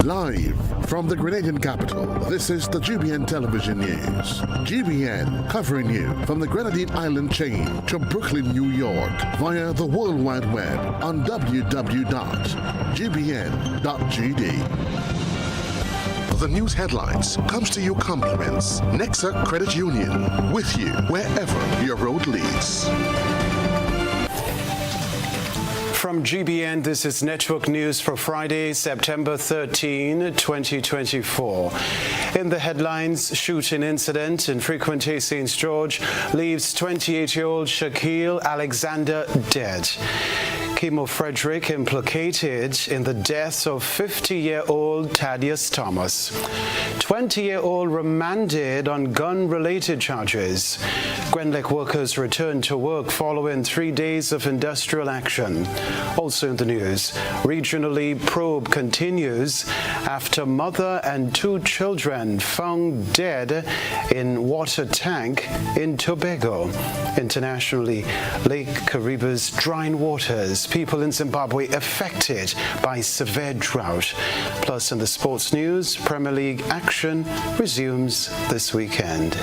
Live from the Grenadian capital, this is the GBN television news. GBN covering you from the Grenadine Island chain to Brooklyn, New York via the World Wide Web on www.gbn.gd. The news headlines comes to you compliments Nexa Credit Union, with you wherever your road leads. From GBN, this is Network News for Friday, September 13, 2024. In the headlines, shooting incident in Frequenté St. George leaves 28-year-old Shaquille Alexander dead. Kimo Frederick implicated in the death of 50-year-old Thaddeus Thomas. 20-year-old remanded on gun-related charges. Grenlec workers returned to work following 3 days of industrial action. Also in the news, regionally probe continues after mother and 2 children found dead in water tank in Tobago. Internationally, Lake Kariba's drying waters. People in Zimbabwe affected by severe drought. Plus, in the sports news, Premier League action resumes this weekend.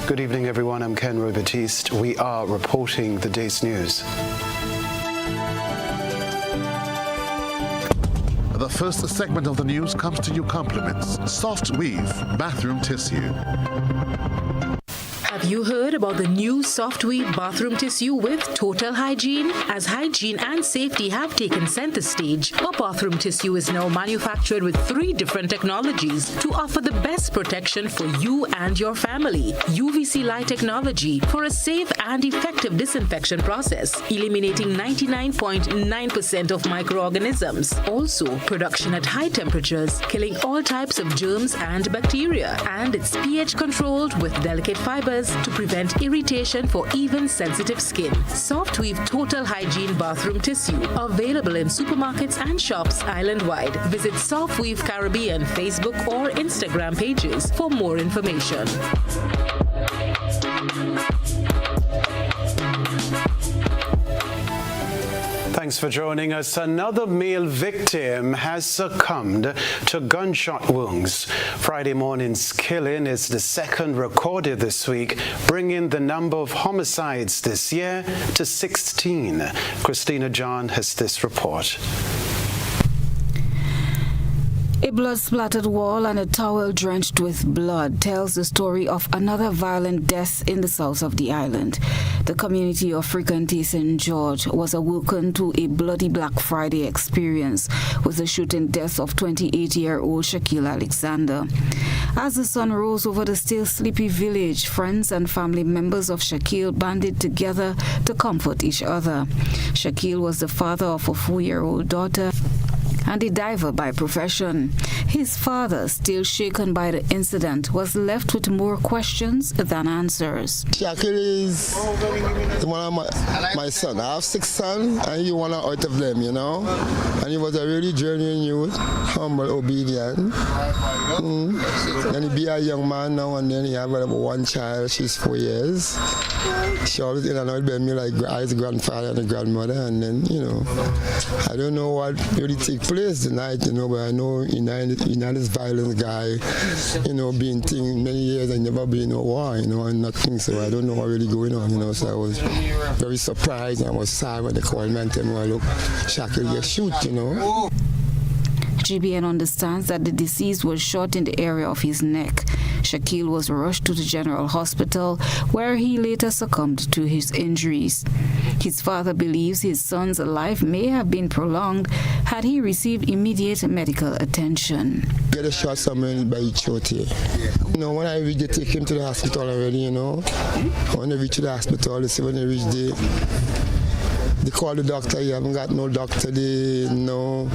Good evening, everyone. I'm Kenroy Baptiste. We are reporting the day's news. The first segment of the news comes to you compliments Soft Weave Bathroom Tissue. Have you heard about the new Soft Weave bathroom tissue with total hygiene? As hygiene and safety have taken center stage, our bathroom tissue is now manufactured with 3 different technologies to offer the best protection for you and your family. UVC light technology for a safe and effective disinfection process, eliminating 99.9% of microorganisms. Also, production at high temperatures, killing all types of germs and bacteria. And it's pH controlled with delicate fibers to prevent irritation for even sensitive skin. Soft Weave Total Hygiene Bathroom Tissue, available in supermarkets and shops island-wide. Visit Soft Weave Caribbean Facebook or Instagram pages for more information. Thanks for joining us. Another male victim has succumbed to gunshot wounds. Friday morning's killing is the second recorded this week, bringing the number of homicides this year to 16. Christina John has this report. A blood-splattered wall and a towel drenched with blood tells the story of another violent death in the south of the island. The community of Frequenté St. George was awoken to a bloody Black Friday experience with the shooting death of 28-year-old Shaquille Alexander. As the sun rose over the still sleepy village, friends and family members of Shaquille banded together to comfort each other. Shaquille was the father of a 4-year-old daughter and a diver by profession. His father, still shaken by the incident, was left with more questions than answers. Shaquille is one of my son. I have 6 sons, and he one out of them, you know. And he was a really genuine youth, humble, obedient. Then he be a young man now, and then he have one child. She's 4 years. She always in and out with me like his grandfather and the grandmother, and then, you know, I don't know what really take place tonight, you know, but I know he's not this violent guy, you know, being thing many years and never been in a war, you know, and nothing, so I don't know what really going on, you know, so I was very surprised and I was sad when they called me and told me, well, look, Shaquille get shoot, you know. GBN understands that the deceased was shot in the area of his neck. Shaquille was rushed to the General Hospital, where he later succumbed to his injuries. His father believes his son's life may have been prolonged had he received immediate medical attention. Get a shot somewhere by each throat here. You know, when I reach, they take him to the hospital already, you know. When they reach the hospital, they say when they reach there, they call the doctor. You haven't got no doctor there, no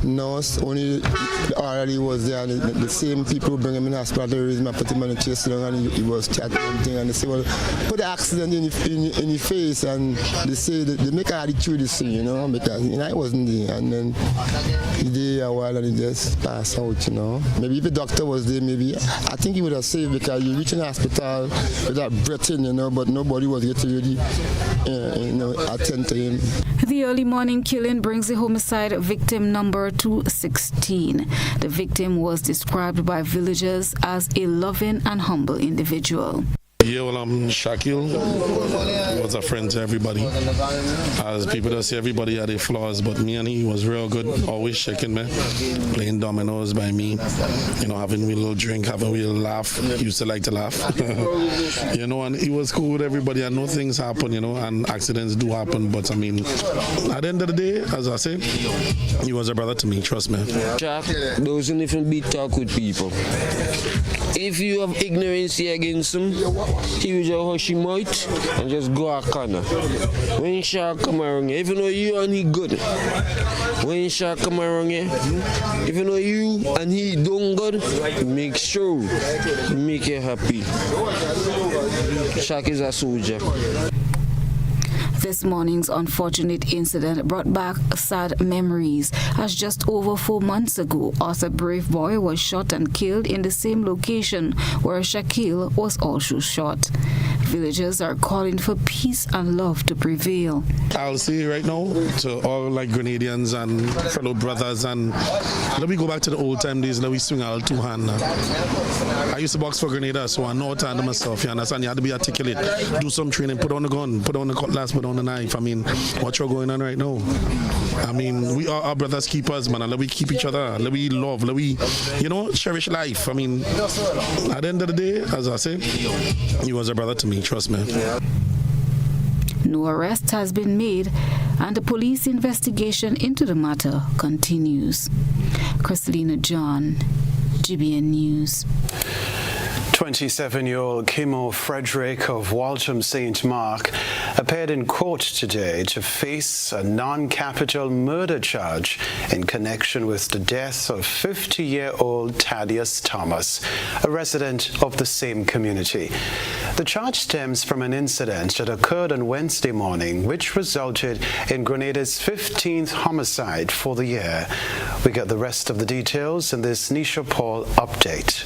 nurse, only the RLE was there, and the same people bring him in the hospital, they raise him and put him on the chest and he was chatting and thing, and they say, well, put the accident in your face, and they say they make an attitude this thing, you know, because, you know, I wasn't there, and then he did a while and he just passed out, you know. Maybe if the doctor was there, maybe, I think he would have saved, because you reach in the hospital with that breathing, you know, but nobody was here to really, you know, attend to him. man. The early morning killing brings the homicide victim number to 16. The victim was described by villagers as a loving and humble individual. Yeah, well, I'm Shaquille. He was a friend to everybody. As people that say, everybody had their flaws, but me and he was real good, always shaking me, playing dominoes by me, having a little drink, having a little laugh. He used to like to laugh. And he was cool with everybody. I know things happen, and accidents do happen, but at the end of the day, as I say, he was a brother to me, trust me. Jack doesn't even be talk with people. If you have ignorance against him, he will just hush him out and just go a corner. When Shark come around here, even though you and he good, when Shark come around here, even though you and he don't good, make sure make you happy. Shark is a soldier. This morning's unfortunate incident brought back sad memories, as just over 4 months ago, Arthur Braveboy was shot and killed in the same location where Shaquille was also shot. Villagers are calling for peace and love to prevail. I'll say right now to all Grenadians and fellow brothers, and let me go back to the old time days, let me swing all two hands. I used to box for Grenada, so I know how to handle myself, you understand? You have to be articulate, do some training, put on the gun, put on the cutlass, put on the knife. What's going on right now? We are our brothers keepers, man, and let we keep each other, let we love, let we, cherish life. At the end of the day, as I say, he was a brother to me, trust me. No arrest has been made, and the police investigation into the matter continues. Christelina John, GBN News. 27-year-old Kenroy Frederick of Waltham St. Mark appeared in court today to face a non-capital murder charge in connection with the death of 50-year-old Thaddeus Thomas, a resident of the same community. The charge stems from an incident that occurred on Wednesday morning, which resulted in Grenada's 15th homicide for the year. We get the rest of the details in this Nisha Paul update.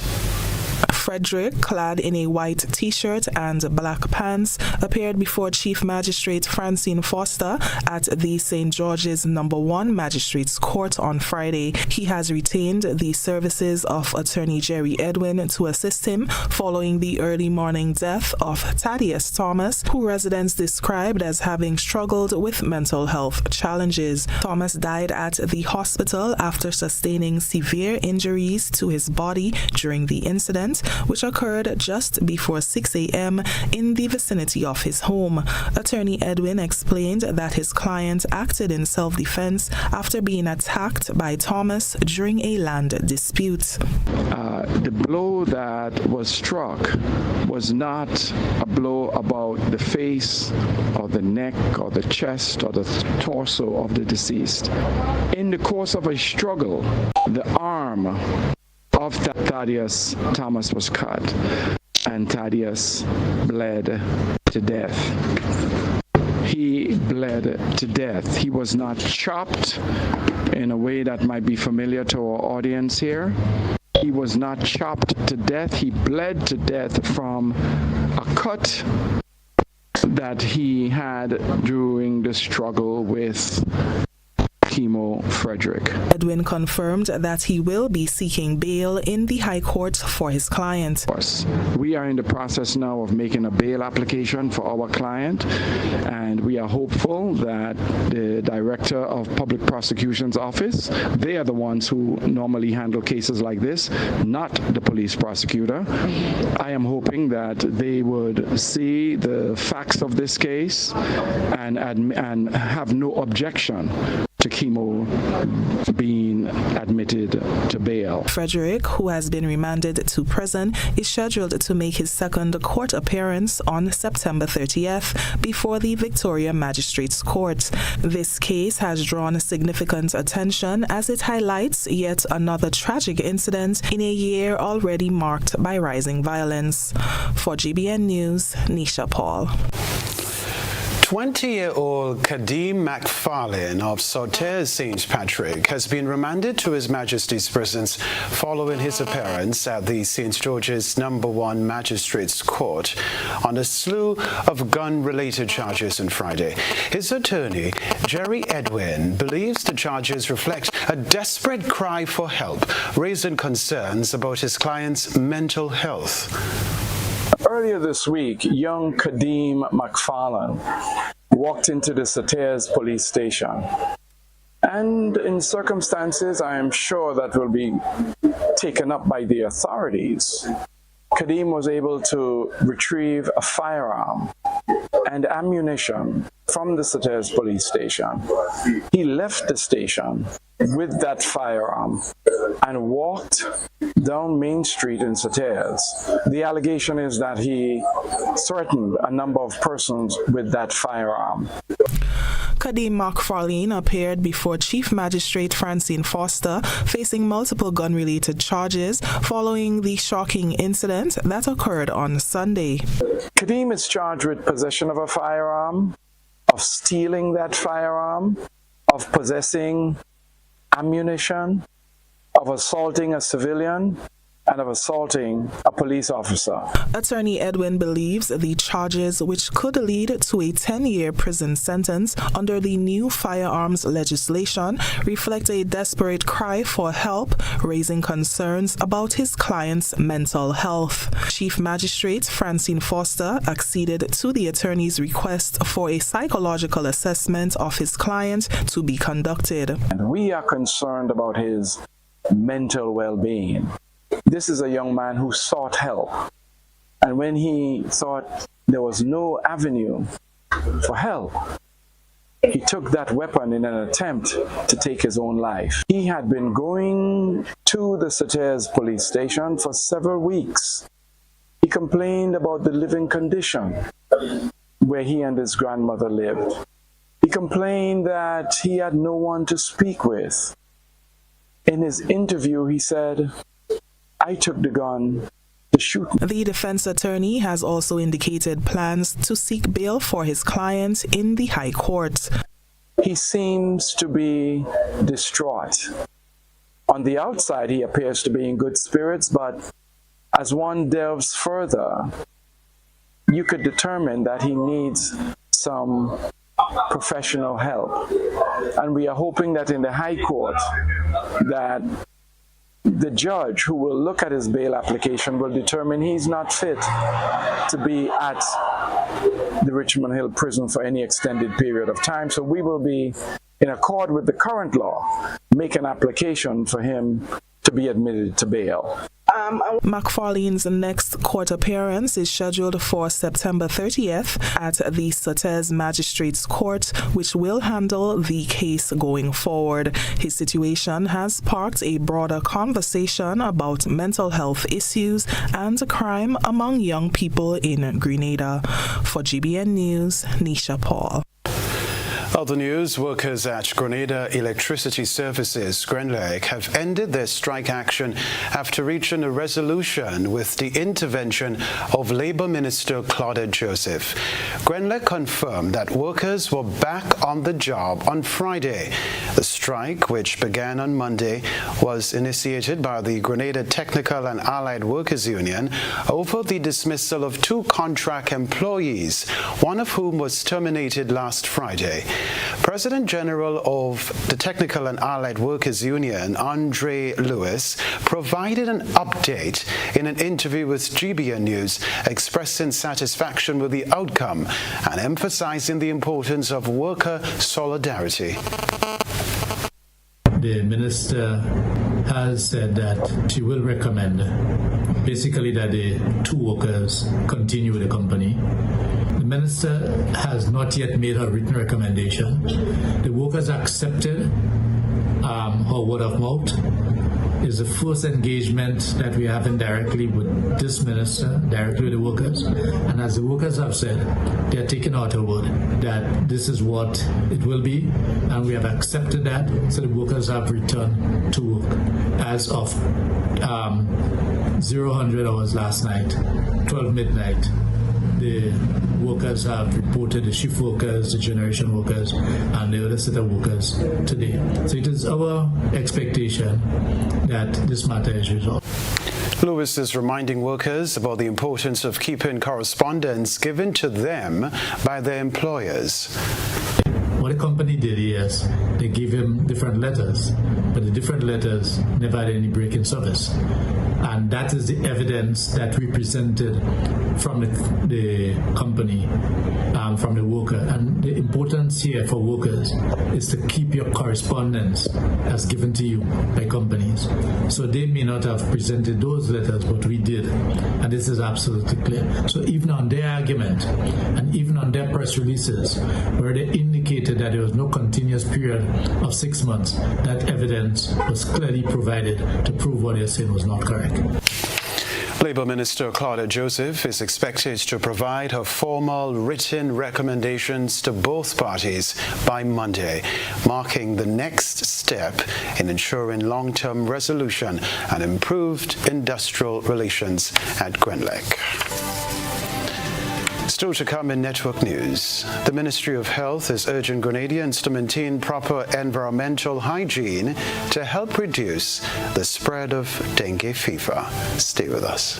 Frederick, clad in a white t-shirt and black pants, appeared before Chief Magistrate Francine Foster at the St. George's No. 1 Magistrates Court on Friday. He has retained the services of Attorney Jerry Edwin to assist him following the early morning death of Thaddeus Thomas, who residents described as having struggled with mental health challenges. Thomas died at the hospital after sustaining severe injuries to his body during the incident, which occurred just before 6 a.m. in the vicinity of his home. Attorney Edwin explained that his client acted in self-defense after being attacked by Thomas during a land dispute. The blow that was struck was not a blow about the face or the neck or the chest or the torso of the deceased. In the course of a struggle, the arm of Thaddeus Thomas was cut, and Thaddeus bled to death. He bled to death. He was not chopped in a way that might be familiar to our audience here. He was not chopped to death. He bled to death from a cut that he had during the struggle with Kenroy Frederick. Edwin confirmed that he will be seeking bail in the High Court for his client. We are in the process now of making a bail application for our client, and we are hopeful that the Director of Public Prosecution's Office, they are the ones who normally handle cases like this, not the police prosecutor. I am hoping that they would see the facts of this case and have no objection to Kenroy being admitted to bail. Frederick, who has been remanded to prison, is scheduled to make his second court appearance on September 30th before the Victoria Magistrates Court. This case has drawn significant attention as it highlights yet another tragic incident in a year already marked by rising violence. For GBN News, Nisha Paul. 20-year-old Kadeem McFarlane of Sauterre St. Patrick has been remanded to His Majesty's prisons following his appearance at the St. George's No. 1 Magistrates Court on a slew of gun-related charges on Friday. His attorney, Jerry Edwin, believes the charges reflect a desperate cry for help, raising concerns about his client's mental health. Earlier this week, young Kadeem McFarlane walked into the Sauterre police station. And in circumstances I am sure that will be taken up by the authorities, Kadeem was able to retrieve a firearm and ammunition from the Sauterre police station. He left the station with that firearm and walked down Main Street in Sauterre. The allegation is that he threatened a number of persons with that firearm. Kadeem McFarlane appeared before Chief Magistrate Francine Foster, facing multiple gun-related charges following the shocking incident that occurred on Sunday. Kadeem is charged with possession of a firearm, of stealing that firearm, of possessing ammunition, of assaulting a civilian, and of assaulting a police officer. Attorney Edwin believes the charges, which could lead to a 10-year prison sentence under the new firearms legislation, reflect a desperate cry for help, raising concerns about his client's mental health. Chief Magistrate Francine Foster acceded to the attorney's request for a psychological assessment of his client to be conducted. And we are concerned about his mental well-being. This is a young man who sought help, and when he thought there was no avenue for help, he took that weapon in an attempt to take his own life. He had been going to the Sauterre police station for several weeks. He complained about the living condition where he and his grandmother lived. He complained that he had no one to speak with. In his interview, he said, "I took the gun to shoot." The defense attorney has also indicated plans to seek bail for his client in the High Court. He seems to be distraught. On the outside, he appears to be in good spirits, but as one delves further, you could determine that he needs some professional help. And we are hoping that in the High Court, that the judge who will look at his bail application will determine he's not fit to be at the Richmond Hill prison for any extended period of time. So we will be, in accord with the current law, make an application for him to be admitted to bail. McFarlane's next court appearance is scheduled for September 30th at the Sauterre Magistrates Court, which will handle the case going forward. His situation has sparked a broader conversation about mental health issues and crime among young people in Grenada. For GBN News, Nisha Paul. Other news, workers at Grenada Electricity Services, GRENLEC, have ended their strike action after reaching a resolution with the intervention of Labour Minister Claudette Joseph. GRENLEC confirmed that workers were back on the job on Friday. The strike, which began on Monday, was initiated by the Grenada Technical and Allied Workers Union over the dismissal of 2 contract employees, one of whom was terminated last Friday. President General of the Technical and Allied Workers Union, Andre Lewis, provided an update in an interview with GBN News, expressing satisfaction with the outcome and emphasizing the importance of worker solidarity. The minister has said that she will recommend basically that the 2 workers continue with the company. The minister has not yet made her written recommendation. The workers accepted her word of mouth. It's the first engagement that we have indirectly with this minister, directly with the workers. And as the workers have said, they are taking out her word that this is what it will be, and we have accepted that. So the workers have returned to work as of 00 hours last night, 12 midnight. the workers have reported, the shift workers, the generation workers, and the other set of workers today. So it is our expectation that this matter is resolved. Lewis is reminding workers about the importance of keeping correspondence given to them by their employers. What the company did is they gave him different letters, but the different letters never had any break in service. And that is the evidence that we presented from the company, from the worker. And the importance here for workers is to keep your correspondence as given to you by companies. So they may not have presented those letters, but we did. And this is absolutely clear. So even on their argument, and even on their press releases, where they indicated that there was no continuous period of 6 months, that evidence was clearly provided to prove what they're saying was not correct. Labour Minister Claudia Joseph is expected to provide her formal written recommendations to both parties by Monday, marking the next step in ensuring long-term resolution and improved industrial relations at Grenlec. Still to come in network news, the Ministry of Health is urging Grenadians to maintain proper environmental hygiene to help reduce the spread of dengue fever. Stay with us.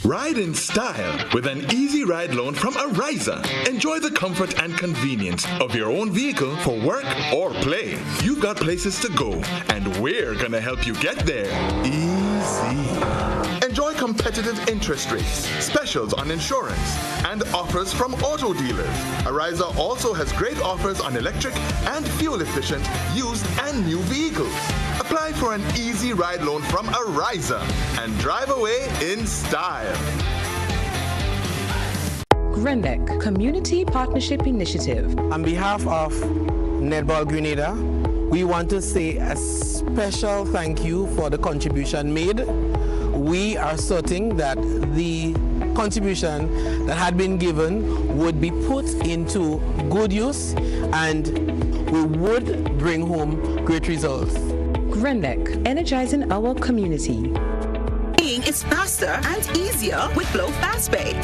Ride in style with an easy ride loan from Ariza. Enjoy the comfort and convenience of your own vehicle for work or play. You've got places to go, and we're gonna help you get there easy. Enjoy competitive interest rates, specials on insurance, and offers from auto dealers. Ariza also has great offers on electric and fuel-efficient used and new vehicles. Apply for an easy ride loan from Ariza and drive away in style. Grenlec Community Partnership Initiative. On behalf of Netball Grenada, we want to say a special thank you for the contribution made. We are certain that the contribution that had been given would be put into good use and we would bring home great results. Grenlec, energizing our community. Paying is faster and easier with Flow FastPay.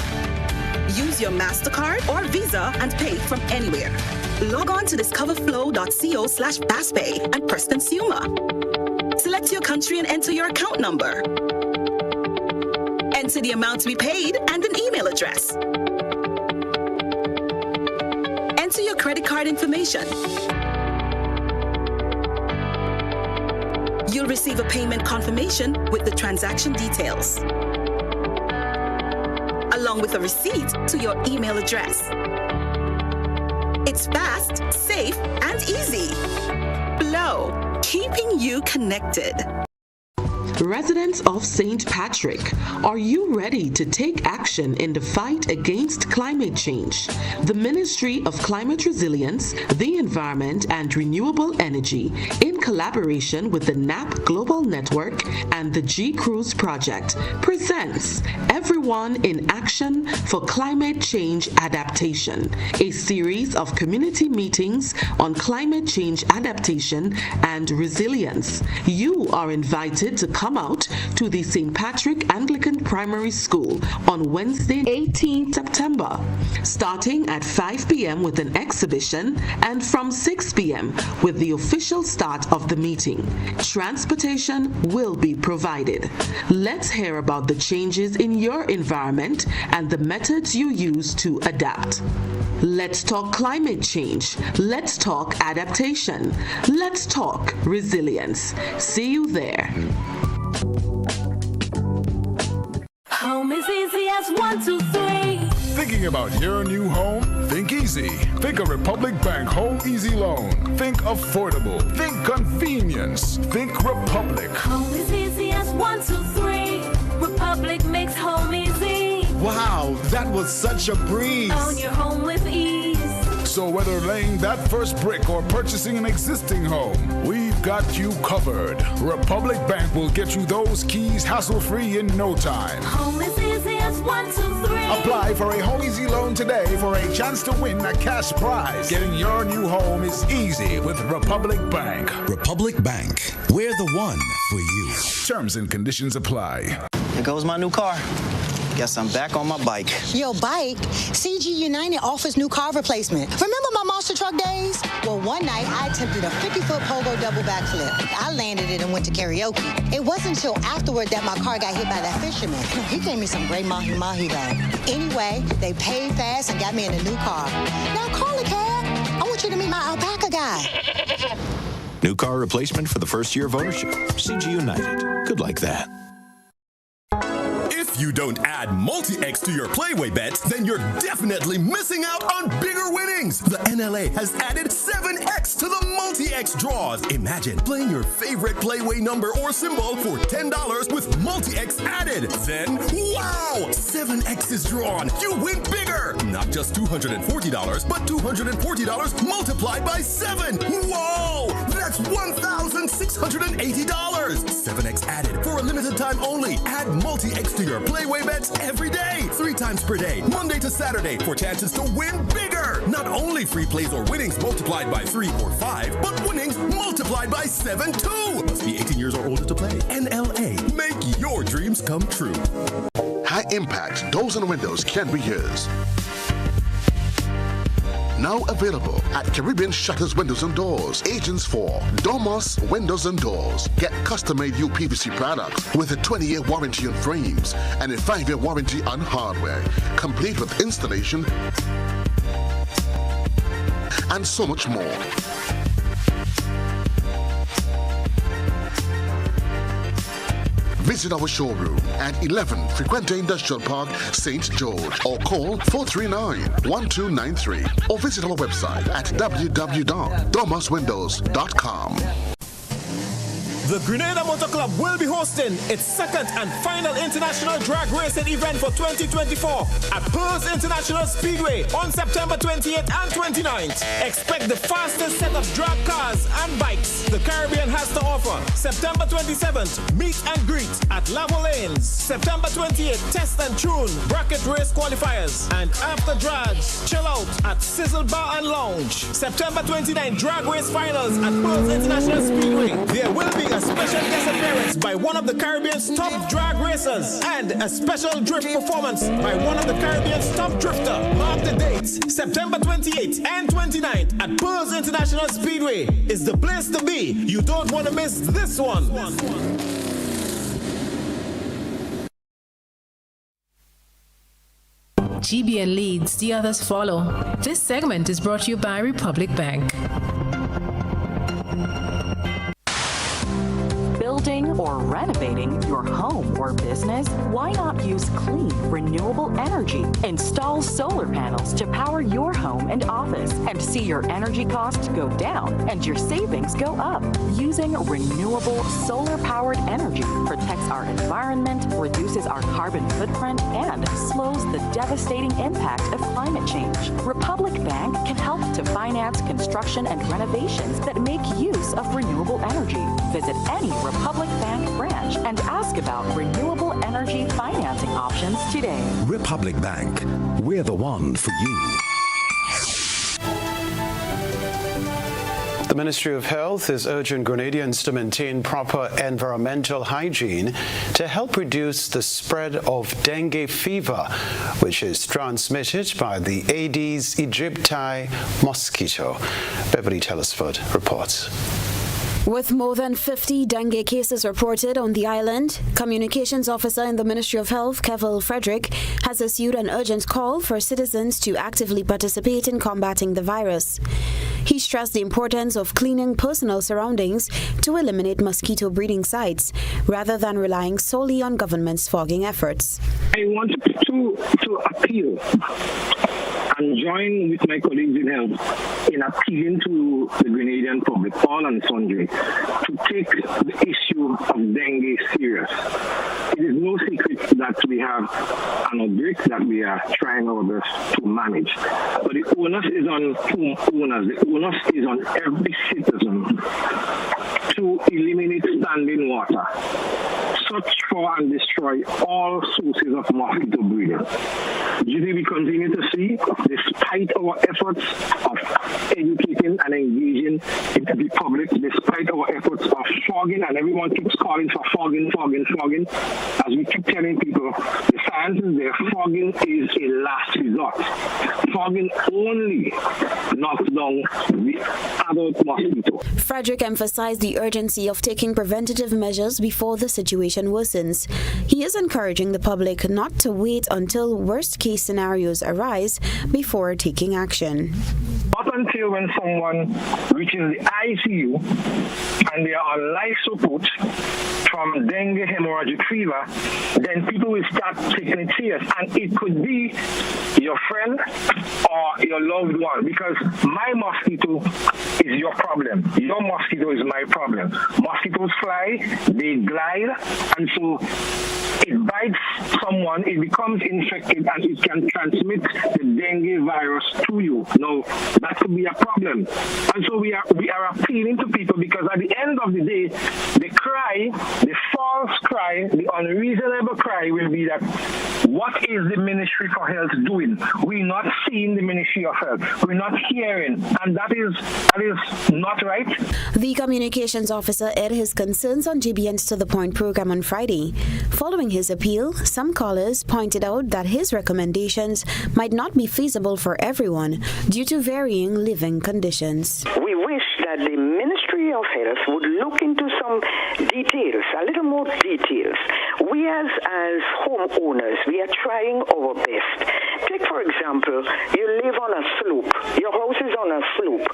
Use your MasterCard or Visa and pay from anywhere. Log on to discoverflow.co/fastpay and press consumer. Select your country and enter your account number. Enter the amount to be paid and an email address. Enter your credit card information. You'll receive a payment confirmation with the transaction details, along with a receipt to your email address. It's fast, safe, and easy. Flow, keeping you connected. Residents of St. Patrick, are you ready to take action in the fight against climate change? The Ministry of Climate Resilience, the Environment and Renewable Energy, in collaboration with the NAP Global Network and the G-Cruise Project, presents Everyone in Action for Climate Change Adaptation, a series of community meetings on climate change adaptation and resilience. You are invited to come out to the St. Patrick Anglican Primary School on Wednesday, 18th September, starting at 5 p.m. with an exhibition and from 6 p.m. with the official start of the meeting. Transportation will be provided. Let's hear about the changes in your environment and the methods you use to adapt. Let's talk climate change. Let's talk adaptation. Let's talk resilience. See you there. Home is easy as 1, 2, 3. Thinking about your new home? Think easy. Think a Republic Bank Home Easy Loan. Think affordable. Think convenience. Think Republic. Home is easy as 1, 2, 3. Republic makes home easy. Wow, that was such a breeze. Own your home with ease. So whether laying that first brick or purchasing an existing home, we've got you covered. Republic Bank will get you those keys hassle-free in no time. Home is easy yes, 1, 2, 3. Apply for a Home Easy loan today for a chance to win a cash prize. Getting your new home is easy with Republic Bank. Republic Bank, we're the one for you. Terms and conditions apply. Here goes my new car. Guess I'm back on my bike. Your bike? CG United offers new car replacement. Remember my monster truck days? Well, one night I attempted a 50-foot pogo double backflip. I landed it and went to karaoke. It wasn't until afterward that my car got hit by that fisherman. He gave me some great mahi-mahi though. Anyway, they paid fast and got me in a new car. Now call it, cab. I want you to meet my alpaca guy. New car replacement for the first year of ownership. CG United. Good like that. If you don't add multi-X to your Playway bets, then you're definitely missing out on bigger winnings. The NLA has added 7X to the multi-X draws. Imagine playing your favorite Playway number or symbol for $10 with multi-X added. Then, wow, 7X is drawn. You win bigger. Not just $240, but $240 multiplied by 7. Whoa, that's $1,680. 7X added for a limited time only. Add multi-X to your Playway bets every day, 3 times per day, Monday to Saturday, for chances to win bigger. Not only free plays or winnings multiplied by 3 or 5, but winnings multiplied by 7 too. Must be 18 years or older to play. NLA, make your dreams come true. High impact doors and windows can be yours. Now available at Caribbean Shutters Windows and Doors, agents for Domus Windows and Doors. Get custom-made UPVC products with a 20-year warranty on frames and a 5-year warranty on hardware, complete with installation and so much more. Visit our showroom at 11 Frequente Industrial Park, St. George, or call 439-1293, or visit our website at www.domuswindows.com. The Grenada Motor Club will be hosting its second and final international drag racing event for 2024 at Pearls International Speedway on September 28th and 29th. Expect the fastest set of drag cars and bikes the Caribbean has to offer. September 27th, meet and greet at Lavo Lanes. September 28th, test and tune bracket race qualifiers. And after drags, chill out at Sizzle Bar and Lounge. September 29th, drag race finals at Pearls International Speedway. There will be a special guest appearance by one of the Caribbean's top drag racers and a special drift performance by one of the Caribbean's top drifter. Mark the dates. September 28th and 29th at Pearls International Speedway is the place to be. You don't want to miss this one. GBN leads, the others follow. This segment is brought to you by Republic Bank. Building or renovating your home or business? Why not use clean, renewable energy? Install solar panels to power your home and office and see your energy costs go down and your savings go up. Using renewable solar-powered energy protects our environment, reduces our carbon footprint, and slows the devastating impact of climate change. Republic Bank can help to finance construction and renovations that make use of renewable energy. Visit any Republic Bank branch and ask about renewable energy financing options today. Republic Bank, we're the one for you. The Ministry of Health is urging Grenadians to maintain proper environmental hygiene to help reduce the spread of dengue fever, which is transmitted by the Aedes aegypti mosquito. Beverly Telesford reports. With more than 50 dengue cases reported on the island, Communications Officer in the Ministry of Health, Kevil Frederick, has issued an urgent call for citizens to actively participate in combating the virus. He stressed the importance of cleaning personal surroundings to eliminate mosquito breeding sites, rather than relying solely on government's fogging efforts. I want to appeal and join with my colleagues in health in appealing to the Grenadian public, all and sundry, to take the issue of dengue serious. It is no secret that we have an outbreak that we are trying our best to manage. But the onus is on homeowners, the onus is on every citizen to eliminate standing water. Such for and destroy all sources of mosquito breeding. We continue to see, despite our efforts of educating and engaging the public, despite our efforts of fogging, and everyone keeps calling for fogging, as we keep telling people, the science is there, fogging is a last resort. Fogging only knocks down the adult mosquito. Frederick emphasized the urgency of taking preventative measures before the situation worsens. He is encouraging the public not to wait until worst-case scenarios arise before taking action. Not until when someone reaches the ICU and they are on life support from dengue, hemorrhagic fever, then people will start taking it serious. And it could be your friend or your loved one, because my mosquito is your problem. Your mosquito is my problem. Mosquitoes fly, they glide, and so it bites someone, it becomes infected, and it can transmit the dengue virus to you. Now, that could be a problem. And so we are appealing to people, because at the end of the day, the cry, the false cry, the unreasonable cry will be that, what is the Ministry for Health doing? We're not seeing the Ministry of Health. We're not hearing. And that is not right. The communications officer aired his concerns on GBN's To The Point program on Friday. Following his appeal, some callers pointed out that his recommendations might not be feasible for everyone due to varying living conditions. We wish that the Ministry of Health would look into some details, a little more details. We as homeowners, we are trying our best. Take, for example, you live on a slope. Your house is on a slope.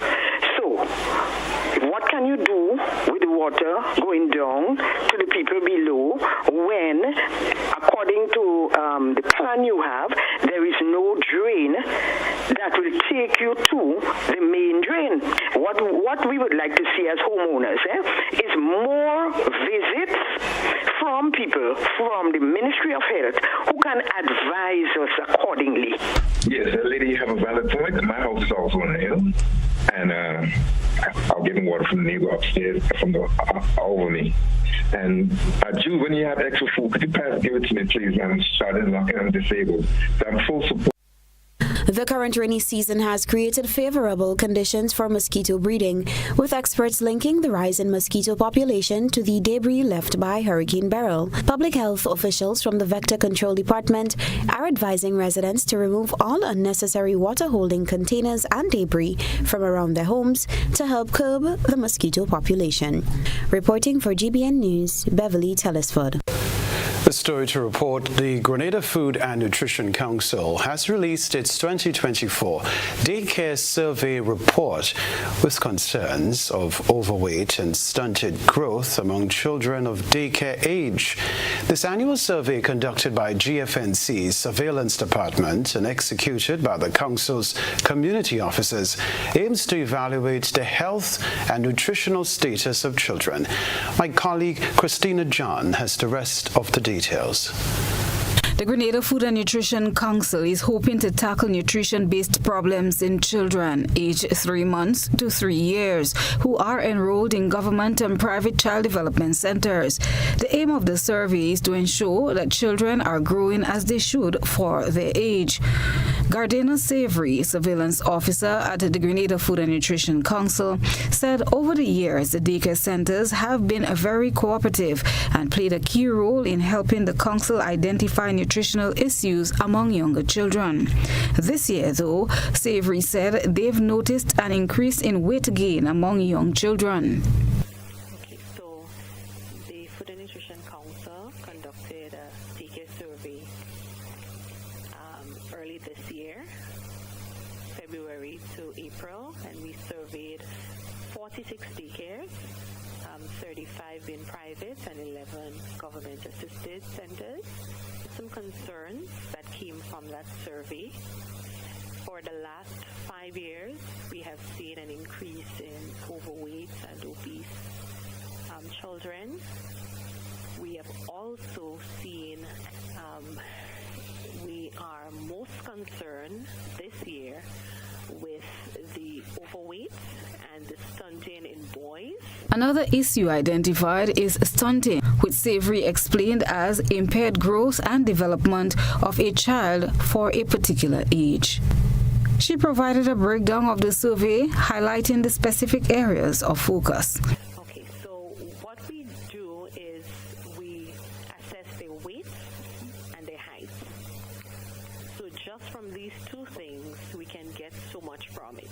So, what can you do with the water going down to the people below when, according to the plan you have, there is no drain that will take you to the main drain? What we would like to see as homeowners is more visits from people from the Ministry of Health who can advise us accordingly. Yes, lady, you have a valid point. My house is also on the hill, and I'll get water from the neighbor upstairs, from the over me. And Jude, when you have extra food, could you give it to me, please? I'm starting and I'm disabled. So I'm full support. The current rainy season has created favorable conditions for mosquito breeding, with experts linking the rise in mosquito population to the debris left by Hurricane Beryl. Public health officials from the Vector Control Department are advising residents to remove all unnecessary water-holding containers and debris from around their homes to help curb the mosquito population. Reporting for GBN News, Beverly Telesford. The story to report, the Grenada Food and Nutrition Council has released its 2024 Daycare Survey report with concerns of overweight and stunted growth among children of daycare age. This annual survey, conducted by GFNC's Surveillance Department and executed by the Council's community officers, aims to evaluate the health and nutritional status of children. My colleague Christina John has the rest of the details. The Grenada Food and Nutrition Council is hoping to tackle nutrition-based problems in children aged 3 months to 3 years who are enrolled in government and private child development centers. The aim of the survey is to ensure that children are growing as they should for their age. Gardena Savory, surveillance officer at the Grenada Food and Nutrition Council, said over the years the daycare centers have been very cooperative and played a key role in helping the council identify nutritional issues among younger children. This year, though, Savory said they've noticed an increase in weight gain among young children. Okay, so the Food and Nutrition Council conducted a daycare survey early this year, February to April, and we surveyed 46 daycares, 35 being private and 11 government-assisted centers. Some concerns that came from that survey. For the last 5 years, we have seen an increase in overweight and obese children. We have also seen we are most concerned this year with the overweight and the stunting in boys. Another issue identified is stunting, which Savory explained as impaired growth and development of a child for a particular age. She provided a breakdown of the survey, highlighting the specific areas of focus. Okay, so what we do is we assess their weight and their height. So just from these two things, we can get so much from it.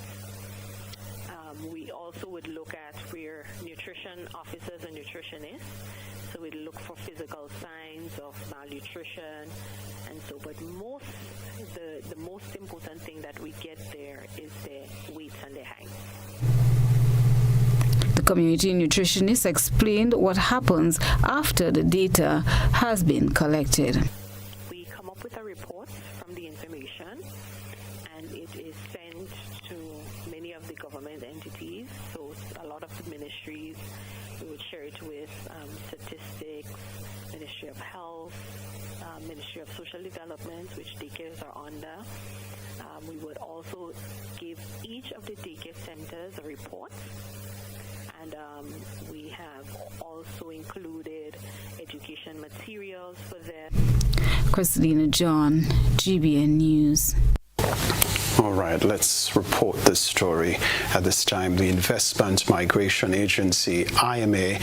We also would look at where nutrition officers and nutritionists, so we'd look for physical signs of malnutrition, and so, but the most important thing that we get there is their weight and their height. The community nutritionist explained what happens after the data has been collected. We come up with a report from the information, and it is sent to many of the government entities. So a lot of the ministries, we would share it with statistics, Ministry of Health, Ministry of Social Development, which daycares are under. We would also give each of the daycare centers a report, and we have also included education materials for them. Christina John, GBN News. All right, let's report this story. At this time, the Investment Migration Agency, IMA,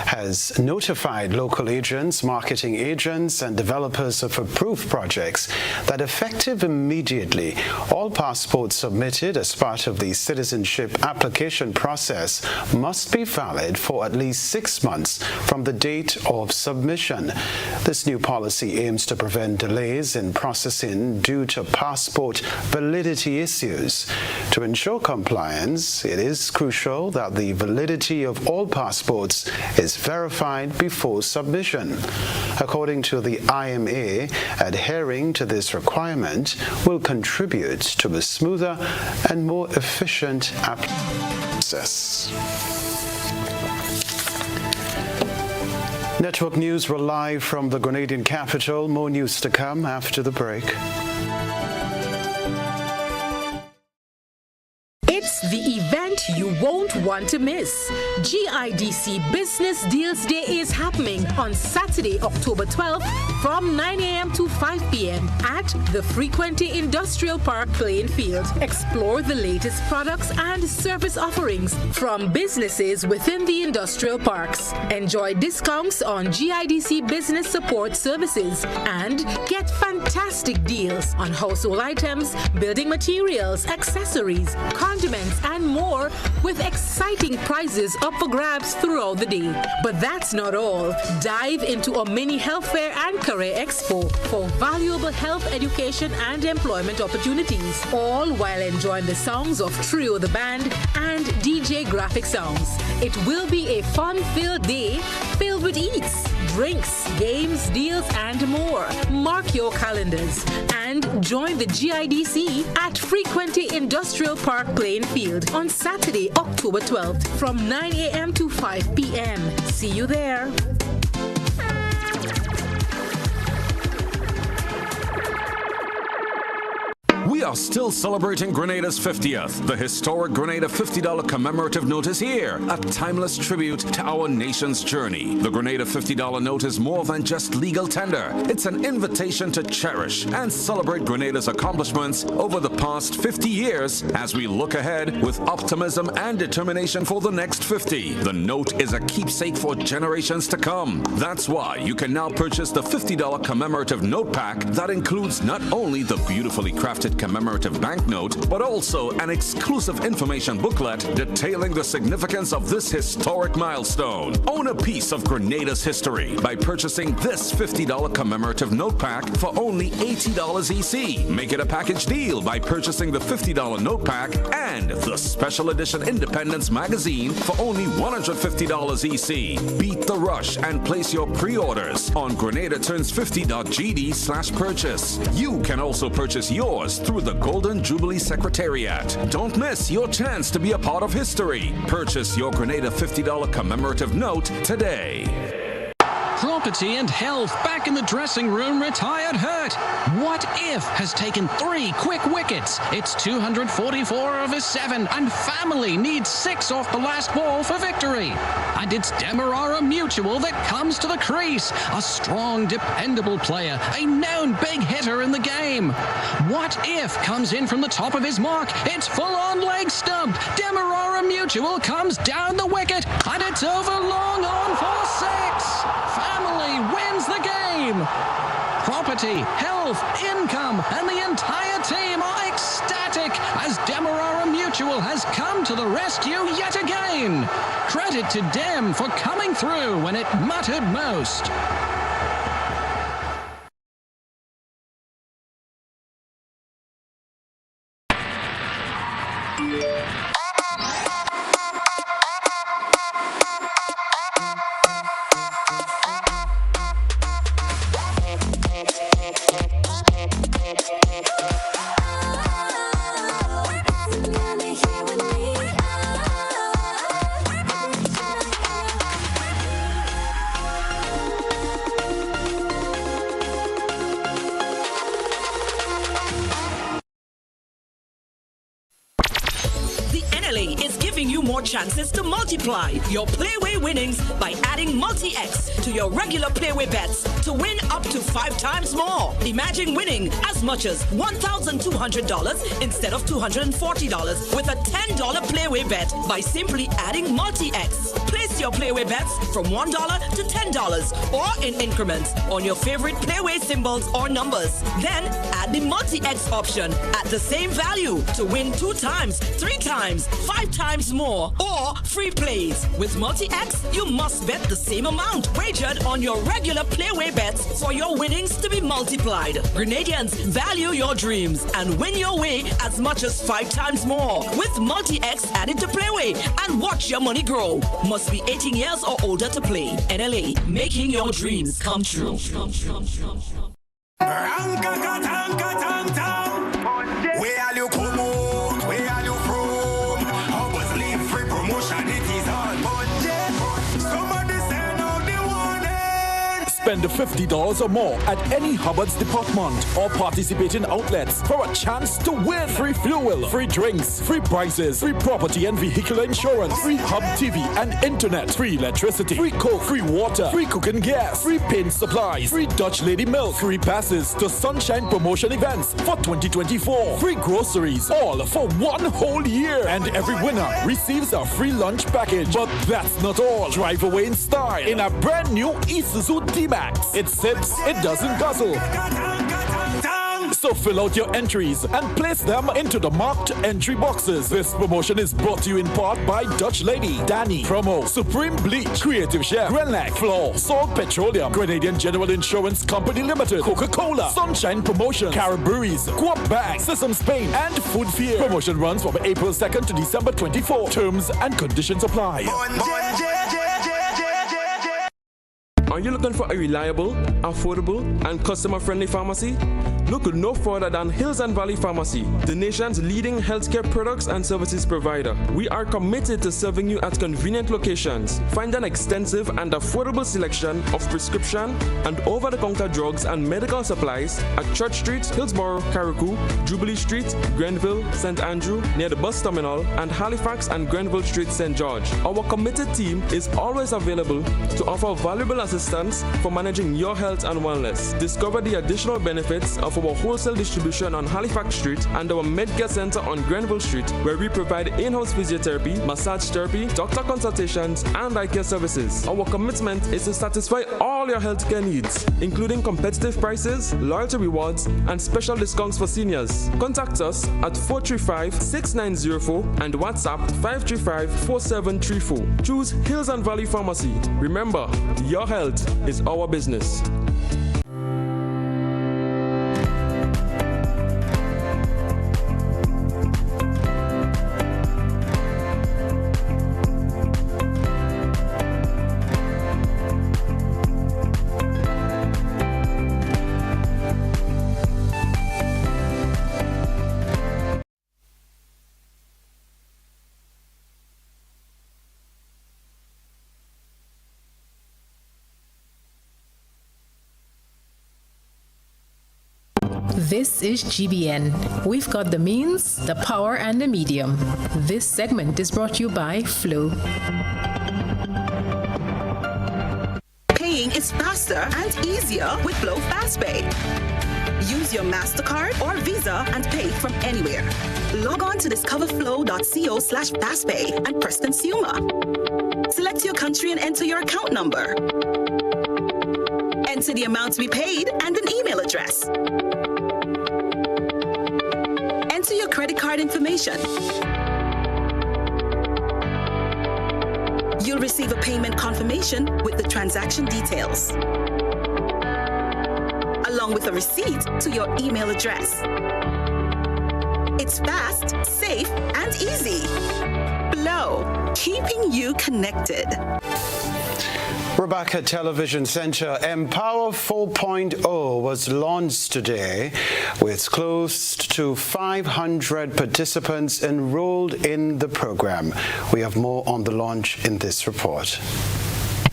has notified local agents, marketing agents, and developers of approved projects that effective immediately, all passports submitted as part of the citizenship application process must be valid for at least 6 months from the date of submission. This new policy aims to prevent delays in processing due to passport validity issues. To ensure compliance, it is crucial that the validity of all passports is verified before submission. According to the IMA, adhering to this requirement will contribute to a smoother and more efficient process. Network News were live from the Grenadian capital. More news to come after the break. It's the event you won't want to miss. GIDC Business Deals Day is happening on Saturday, October 12th from 9 a.m. to 5 p.m. at the Frequency Industrial Park playing field. Explore the latest products and service offerings from businesses within the industrial parks. Enjoy discounts on GIDC business support services and get fantastic deals on household items, building materials, accessories, condiments, and more, with exciting prizes up for grabs throughout the day. But that's not all. Dive into a mini health fair and career expo for valuable health education and employment opportunities, all while enjoying the songs of Trio the Band and DJ Graphic Sounds. It will be a fun-filled day filled with eats, drinks, games, deals, and more. Mark your calendars and join the GIDC at Frequency Industrial Park playing field on Saturday, October 12th from 9 a.m. to 5 p.m. See you there. We are still celebrating Grenada's 50th. The historic Grenada $50 commemorative note is here, a timeless tribute to our nation's journey. The Grenada $50 note is more than just legal tender. It's an invitation to cherish and celebrate Grenada's accomplishments over the past 50 years as we look ahead with optimism and determination for the next 50. The note is a keepsake for generations to come. That's why you can now purchase the $50 commemorative note pack that includes not only the beautifully crafted commemorative banknote, but also an exclusive information booklet detailing the significance of this historic milestone. Own a piece of Grenada's history by purchasing this $50 commemorative note pack for only $80 EC. Make it a package deal by purchasing the $50 note pack and the special edition Independence magazine for only $150 EC. Beat the rush and place your pre-orders on GrenadaTurns50.gd/purchase. You can also purchase yours through the Golden Jubilee Secretariat. Don't miss your chance to be a part of history. Purchase your Grenada $50 commemorative note today. Property and Health back in the dressing room, retired hurt. What If has taken 3 quick wickets. It's 244 over 7 and Family needs 6 off the last ball for victory. And it's Demerara Mutual that comes to the crease. A strong, dependable player, a known big hitter in the game. What If comes in from the top of his mark. It's full-on leg stump. Demerara Mutual comes down the wicket and it's over long on for 6. Family wins the game. Property, Health, Income, and the entire team are ecstatic as Demerara Mutual has come to the rescue yet again. Credit to Dem for coming through when it mattered most. Chances to multiply your Playway winnings by adding Multi-X to your regular Playway bets to win up to 5 times more. Imagine winning as much as $1,200 instead of $240 with a $10 Playway bet by simply adding Multi-X. Place your Playway bets from $1 to $10 or in increments on your favorite Playway symbols or numbers. Then add the Multi-X option at the same value to win 2 times, 3 times, 5 times more. Or free plays. With Multi-X, you must bet the same amount wagered on your regular Playway bets for your winnings to be multiplied. Grenadians, value your dreams and win your way as much as 5 times more with Multi-X added to Playway and watch your money grow. Must be 18 years or older to play. NLA, making your dreams come true. Where are you come out? Where are you from? How was leave free promotion? It is on budget. Somebody send out the warning. Spend $50 or more at any Hubbard's department or participating outlets for a chance to win free fuel, free drinks, free prizes, free property and vehicular insurance, free Hub TV and internet, free electricity, free coke, free water, free cooking gas, free paint supplies, free Dutch Lady milk, free passes to Sunshine promotion events for 2024, free groceries, all for 1 whole year. And every winner receives a free lunch package. But that's not all. Drive away in style in a brand new Isuzu D-Max. It sips, it doesn't guzzle. So fill out your entries and place them into the marked entry boxes. This promotion is brought to you in part by Dutch Lady, Danny, Promo, Supreme Bleach, Creative Chef, Grenlac, Floor, Salt Petroleum, Grenadian General Insurance Company Limited, Coca-Cola, Sunshine Promotion, Caribouries, Coop Bag, Sesame Spain, and Food Fear. Promotion runs from April 2nd to December 24. Terms and conditions apply. Are you looking for a reliable, affordable, and customer-friendly pharmacy? Look no further than Hills and Valley Pharmacy, the nation's leading healthcare products and services provider. We are committed to serving you at convenient locations. Find an extensive and affordable selection of prescription and over-the-counter drugs and medical supplies at Church Street, Hillsborough, Carriacou, Jubilee Street, Grenville, St. Andrew, near the bus terminal, and Halifax and Grenville Street, St. George. Our committed team is always available to offer valuable assistance for managing your health and wellness. Discover the additional benefits of our wholesale distribution on Halifax Street and our Medcare Center on Grenville Street, where we provide in-house physiotherapy, massage therapy, doctor consultations, and eye care services. Our commitment is to satisfy all your healthcare needs, including competitive prices, loyalty rewards, and special discounts for seniors. Contact us at 435-6904 and WhatsApp 535-4734. Choose Hills and Valley Pharmacy. Remember, your health is our business. This is GBN. We've got the means, the power, and the medium. This segment is brought to you by Flow. Paying is faster and easier with Flow FastPay. Use your MasterCard or Visa and pay from anywhere. Log on to discoverflow.co/fastpay and press consumer. Select your country and enter your account number. Enter the amount to be paid and an email address. Enter your credit card information. You'll receive a payment confirmation with the transaction details, along with a receipt to your email address. It's fast, safe, and easy. Flow, keeping you connected. Rebecca Television Center Empower 4.0 was launched today with close to 500 participants enrolled in the program. We have more on the launch in this report.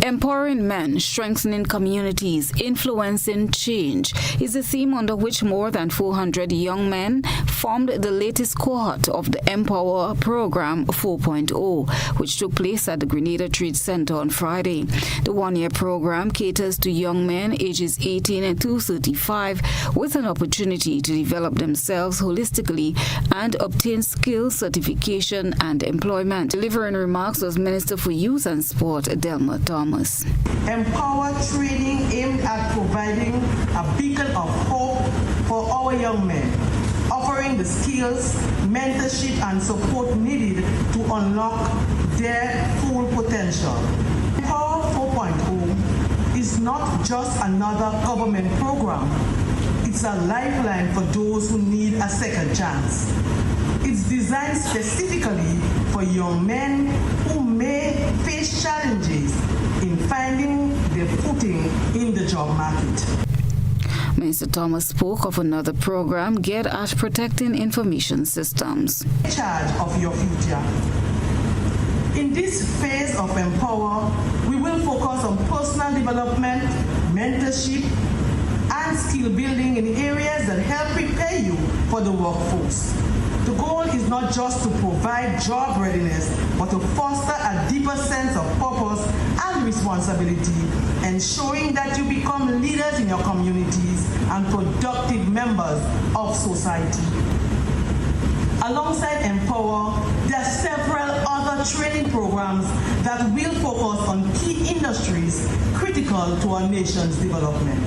Empowering men, strengthening communities, influencing change is a theme under which more than 400 young men formed the latest cohort of the Empower Program 4.0, which took place at the Grenada Trade Center on Friday. The one-year program caters to young men ages 18 to 35 with an opportunity to develop themselves holistically and obtain skills, certification, and employment. Delivering remarks was Minister for Youth and Sport, Delma Thomas. Empower training aimed at providing a beacon of hope for our young men, offering the skills, mentorship, and support needed to unlock their full potential. Empower 4.0 is not just another government program. It's a lifeline for those who need a second chance. It's designed specifically for young men who may face challenges in finding their footing in the job market. Mr. Thomas spoke of another program geared at protecting information systems. Take charge of your future. In this phase of Empower, we will focus on personal development, mentorship, and skill building in areas that help prepare you for the workforce. The goal is not just to provide job readiness, but to foster a deeper sense of purpose and responsibility, ensuring that you become leaders in your communities and productive members of society. Alongside Empower, there are several other training programs that will focus on key industries critical to our nation's development.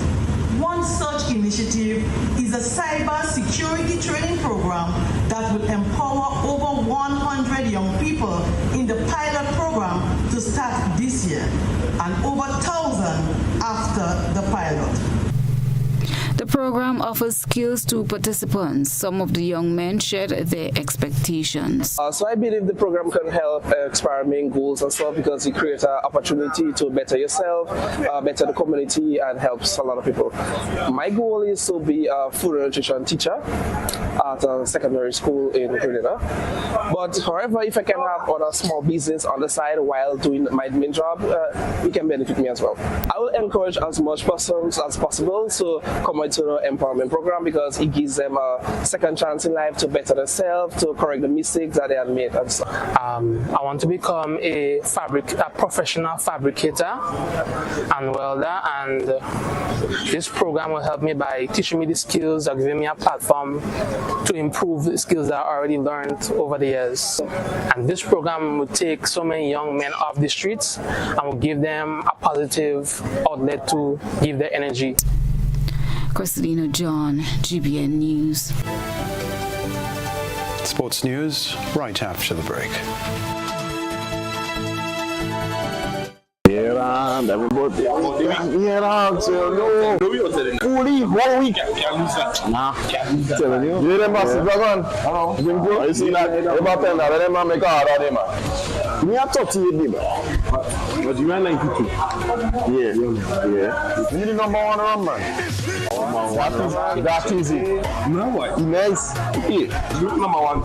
One such initiative is a cyber security training program that will empower over 100 young people in the pilot program to start this year and over 1,000 after the pilot. The program offers skills to participants. Some of the young men shared their expectations. So I believe the program can help expire main goals and stuff because it creates an opportunity to better yourself, better the community, and helps a lot of people. My goal is to be a food and nutrition teacher at a secondary school in Grenada. But however, if I can have other small business on the side while doing my main job, it can benefit me as well. I will encourage as much persons as possible to come to the empowerment program because it gives them a second chance in life to better themselves, to correct the mistakes that they have made and stuff. I want to become a professional fabricator and welder, and this program will help me by teaching me the skills or giving me a platform to improve the skills that I already learned over the years. And this program will take so many young men off the streets and will give them a positive outlet to give their energy. Christina John, GBN News. Sports news right after the break. And everybody, fully 1 week. Nah, telling you. You them massive dragon. You see that? About 10 that them make a hard on them. Me a 38 people. But you ran 92. Yeah. You need the number one rum, man. That easy. No, what? Nice. Yeah. Number one.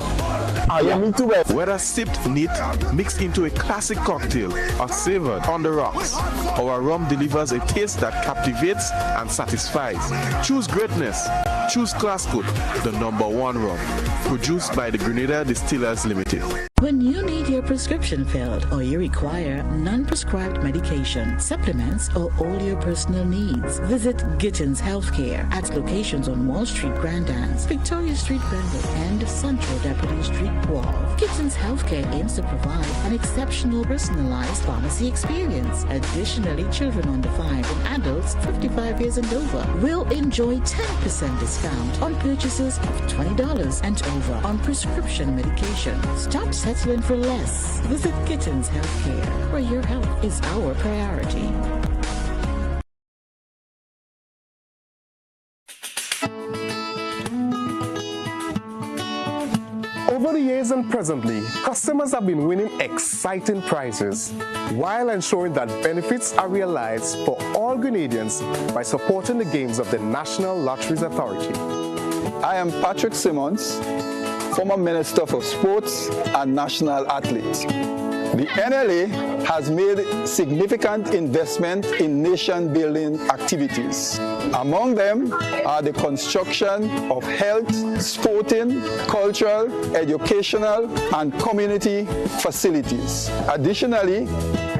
Yeah, me too. Whether sipped neat, mixed into a classic cocktail, or savored on the rocks, our rum delivers a taste that captivates and satisfies. Choose greatness. Choose Classcoat, the number one rum. Produced by the Grenada Distillers Limited. When you need your prescription filled or you require non-prescribed medication, supplements, or all your personal needs, visit Gittins Healthcare at locations on Wall Street, Grand Anse, Victoria Street, Grenville, and Central Deputy Street, Wharf. Gittins Healthcare aims to provide an exceptional personalized pharmacy experience. Additionally, children under 5 and adults 55 years and over will enjoy 10% discount on purchases of $20 and over on prescription medication. Stop settling for less. Visit Gittins Healthcare, where your health is our priority. Over the years and presently, customers have been winning exciting prizes while ensuring that benefits are realized for all Grenadians by supporting the games of the National Lotteries Authority. I am Patrick Simmons, former Minister for Sports and National Athlete. The NLA has made significant investment in nation-building activities. Among them are the construction of health, sporting, cultural, educational, and community facilities. Additionally,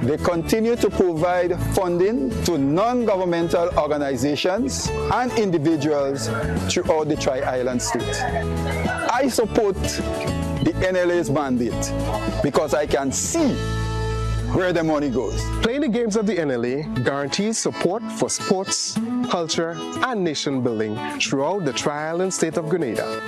they continue to provide funding to non-governmental organizations and individuals throughout the Tri-Island state. I support the NLA's mandate because I can see where the money goes. Playing the games of the NLA guarantees support for sports, culture, and nation building throughout the Tri-Island state of Grenada.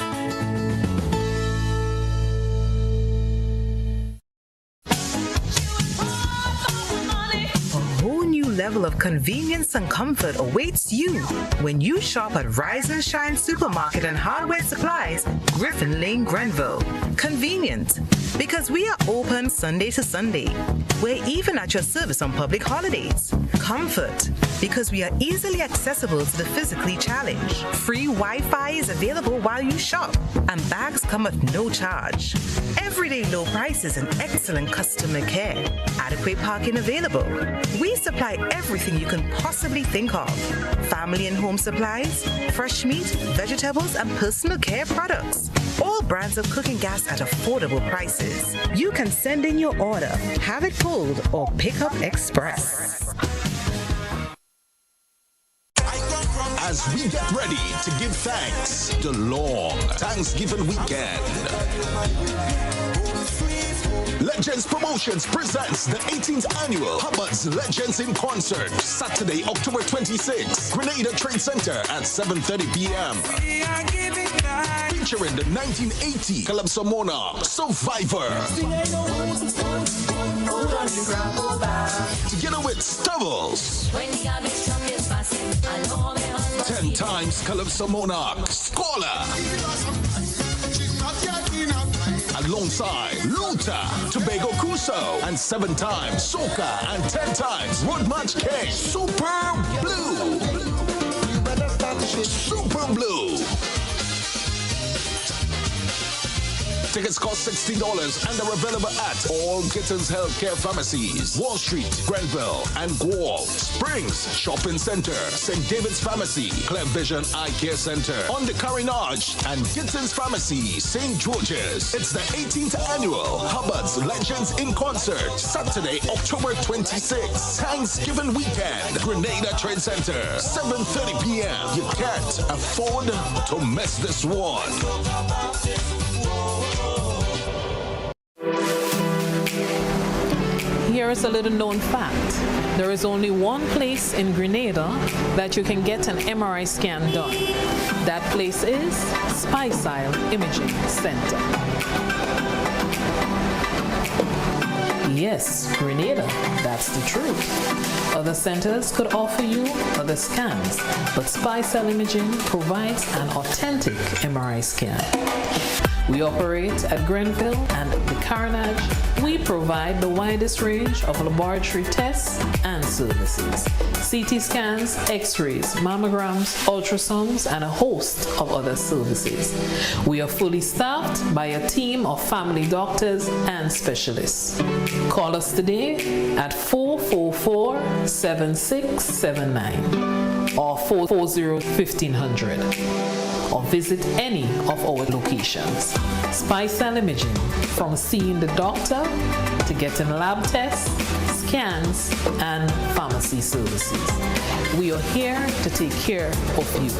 Level of convenience and comfort awaits you when you shop at Rise and Shine Supermarket and Hardware Supplies, Griffin Lane, Grenville. Convenient, because we are open Sunday to Sunday. We're even at your service on public holidays. Comfort, because we are easily accessible to the physically challenged. Free Wi-Fi is available while you shop, and bags come at no charge. Everyday low prices and excellent customer care. Adequate parking available. We supply everything you can possibly think of. Family and home supplies, fresh meat, vegetables, and personal care products. All brands of cooking gas at affordable prices. You can send in your order, have it pulled, or pick up express. As we get ready to give thanks, the long Thanksgiving weekend. Legends Promotions presents the 18th annual Hubbard's Legends in Concert, Saturday, October 26th, Grenada Trade Center at 7:30 p.m. Featuring the 1980 Calypso Monarch, Survivor. Together with Stubbles. 10 times Calypso Monarch, Scholar. Alongside Luther, Tobago Crusoe, and 7 times Soca and 10 times Road March King, Super Blue. Super Blue. Tickets cost $60 and are available at all Gittins Healthcare Pharmacies, Wall Street, Grenville, and Guelph, Springs Shopping Center, St. David's Pharmacy, Clear Vision Eye Care Center, on the Carinage, and Gittins Pharmacy, St. George's. It's the 18th annual Hubbard's Legends in Concert, Saturday, October 26th, Thanksgiving weekend, Grenada Trade Center, 7:30 p.m. You can't afford to miss this one. Here is a little known fact. There is only one place in Grenada that you can get an MRI scan done. That place is Spicile Imaging Center. Yes, Grenada, that's the truth. Other centers could offer you other scans, but Spicile Imaging provides an authentic MRI scan. We operate at Grenville and the Carnage. We provide the widest range of laboratory tests and services. CT scans, x-rays, mammograms, ultrasounds, and a host of other services. We are fully staffed by a team of family doctors and specialists. Call us today at 444-7679 or 440-1500 or visit any of our locations. Spicel Imaging, from seeing the doctor to getting lab tests, scans, and pharmacy services. We are here to take care of you.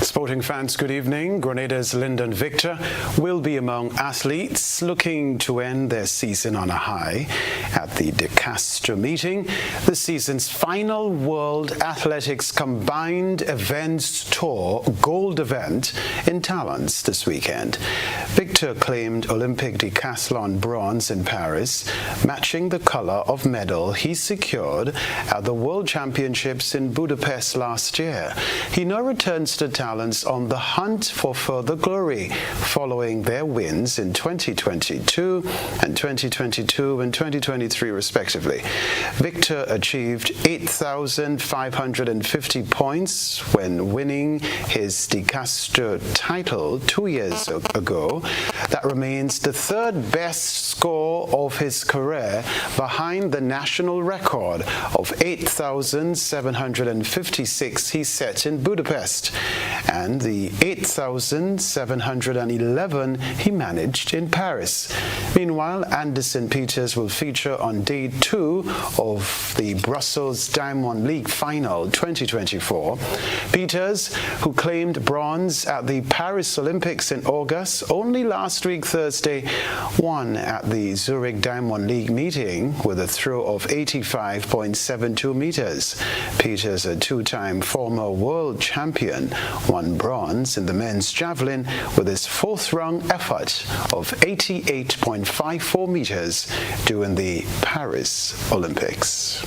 Sporting fans, good evening. Grenada's Lyndon Victor will be among athletes looking to end their season on a high at the De Castro meeting, the season's final World Athletics Combined Events Tour Gold event in Talence this weekend. Victor claimed Olympic decathlon bronze in Paris, matching the color of medal he secured at the World Championships in Budapest last year. He now returns to Talence on the hunt for further glory following their wins in 2022 and 2023 respectively. Victor achieved 8,550 points when winning his De Castro title 2 years ago. That remains the third best score of his career, behind the national record of 8,756 he set in Budapest and the 8,711 he managed in Paris. Meanwhile, Anderson Peters will feature on day 2 of the Brussels Diamond League Final 2024. Peters, who claimed bronze at the Paris Olympics in August, only last week Thursday won at the Zurich Diamond League meeting with a throw of 85.72 meters. Peters, a 2-time former world champion, won bronze in the men's javelin with his 4th-rung effort of 88.54 meters during the Paris Olympics.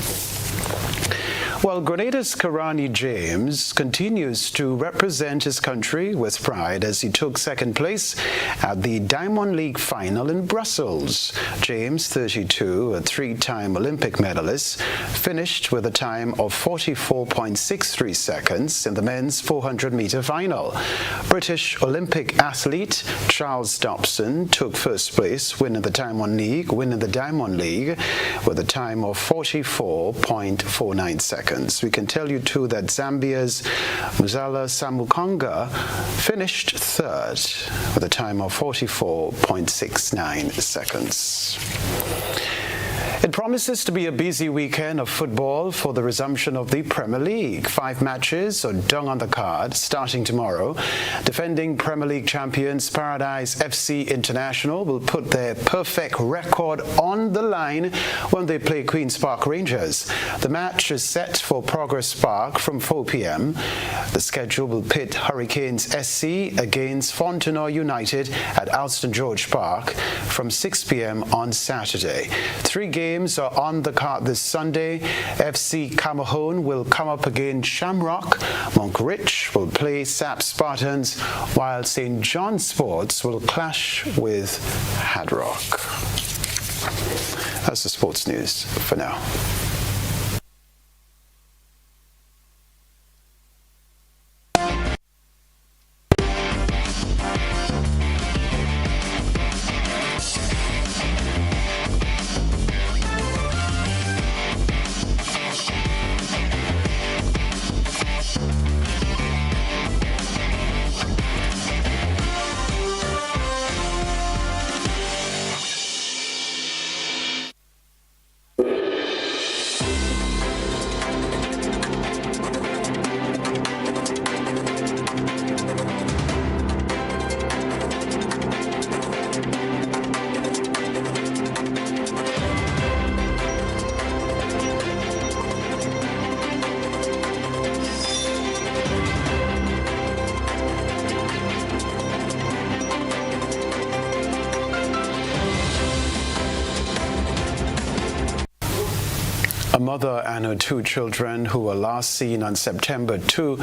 Well, Grenada's Karani James continues to represent his country with pride as he took 2nd place at the Diamond League final in Brussels. James, 32, a 3-time Olympic medalist, finished with a time of 44.63 seconds in the men's 400-meter final. British Olympic athlete Charles Dobson took 1st place, winning the Diamond League with a time of 44.49 seconds. We can tell you too that Zambia's Muzala Samukonga finished 3rd with a time of 44.69 seconds. It promises to be a busy weekend of football for the resumption of the Premier League. 5 matches are done on the card starting tomorrow. Defending Premier League champions Paradise FC International will put their perfect record on the line when they play Queen's Park Rangers. The match is set for Progress Park from 4 p.m. The schedule will pit Hurricanes SC against Fontenoy United at Alston George Park from 6 p.m. on Saturday. 3 games are on the card this Sunday. FC Cameroon will come up against Shamrock. Monkridge will play SAP Spartans, while St. John Sports will clash with Hadrock. That's the sports news for now. mother and her 2 children, who were last seen on September 2,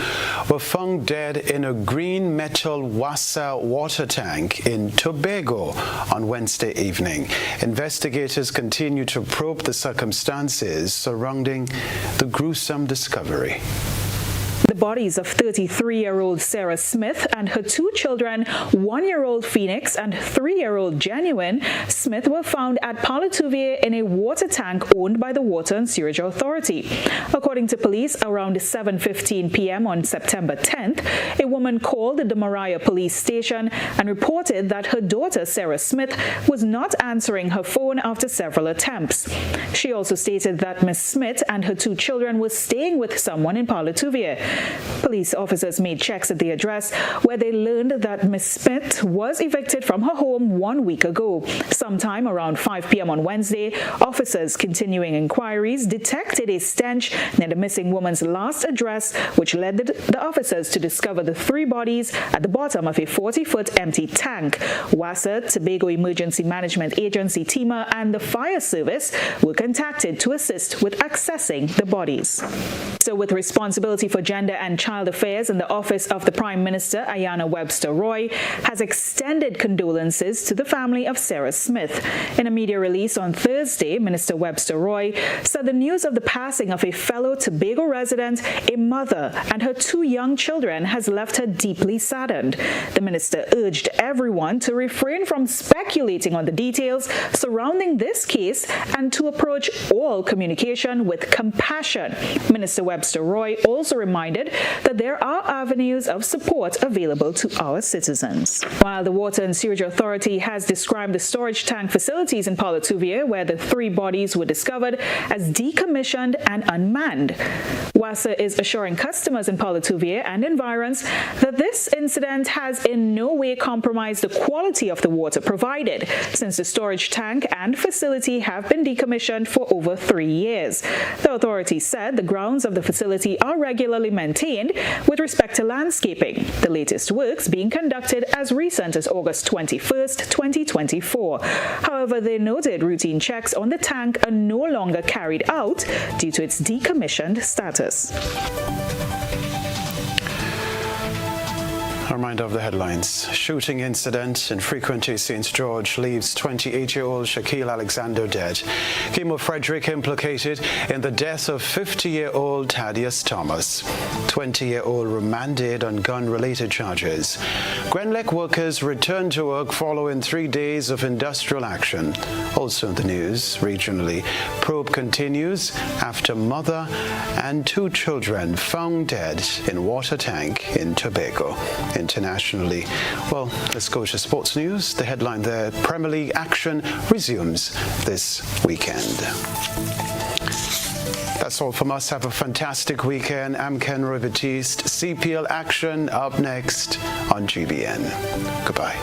were found dead in a green metal Wassa water tank in Tobago on Wednesday evening. Investigators continue to probe the circumstances surrounding the gruesome discovery. The bodies of 33-year-old Sarah Smith and her 2 children, 1-year-old Phoenix and 3-year-old Genuine Smith, were found at Palatuvier in a water tank owned by the Water and Sewerage Authority. According to police, around 7:15 p.m. on September 10th, a woman called the Mariah police station and reported that her daughter, Sarah Smith, was not answering her phone after several attempts. She also stated that Ms. Smith and her 2 children were staying with someone in Palatuvier. Police officers made checks at the address, where they learned that Ms. Smith was evicted from her home 1 week ago. Sometime around 5 p.m. on Wednesday, officers continuing inquiries detected a stench near the missing woman's last address, which led the officers to discover the 3 bodies at the bottom of a 40-foot empty tank. Wassa, Tobago Emergency Management Agency, TEMA, and the fire service were contacted to assist with accessing the bodies. So, with responsibility for Gender and Child Affairs in the Office of the Prime Minister, Ayanna Webster Roy has extended condolences to the family of Sarah Smith. In a media release on Thursday, Minister Webster Roy said the news of the passing of a fellow Tobago resident, a mother, and her 2 young children has left her deeply saddened. The minister urged everyone to refrain from speculating on the details surrounding this case and to approach all communication with compassion. Minister Webster Roy also reminded that there are avenues of support available to our citizens. While the Water and Sewerage Authority has described the storage tank facilities in Palatuvier, where the 3 bodies were discovered, as decommissioned and unmanned, Wassa is assuring customers in Palatuvier and environs that this incident has in no way compromised the quality of the water provided, since the storage tank and facility have been decommissioned for over 3 years. The authority said the grounds of the facility are regularly maintained with respect to landscaping, the latest works being conducted as recent as August 21st, 2024. However, they noted routine checks on the tank are no longer carried out due to its decommissioned status. A reminder of the headlines. Shooting incident in Frequency St. George leaves 28-year-old Shaquille Alexander dead. Kimo Frederick implicated in the death of 50-year-old Thaddeus Thomas. 20-year-old remanded on gun-related charges. Grenlec workers returned to work following 3 days of industrial action. Also in the news, regionally, probe continues after mother and 2 children found dead in water tank in Tobago. Internationally, well, let's go to sports news. The headline there: Premier League action resumes this weekend. That's all from us. Have a fantastic weekend. I'm Kenroy Baptiste. CPL action up next on GBN. Goodbye.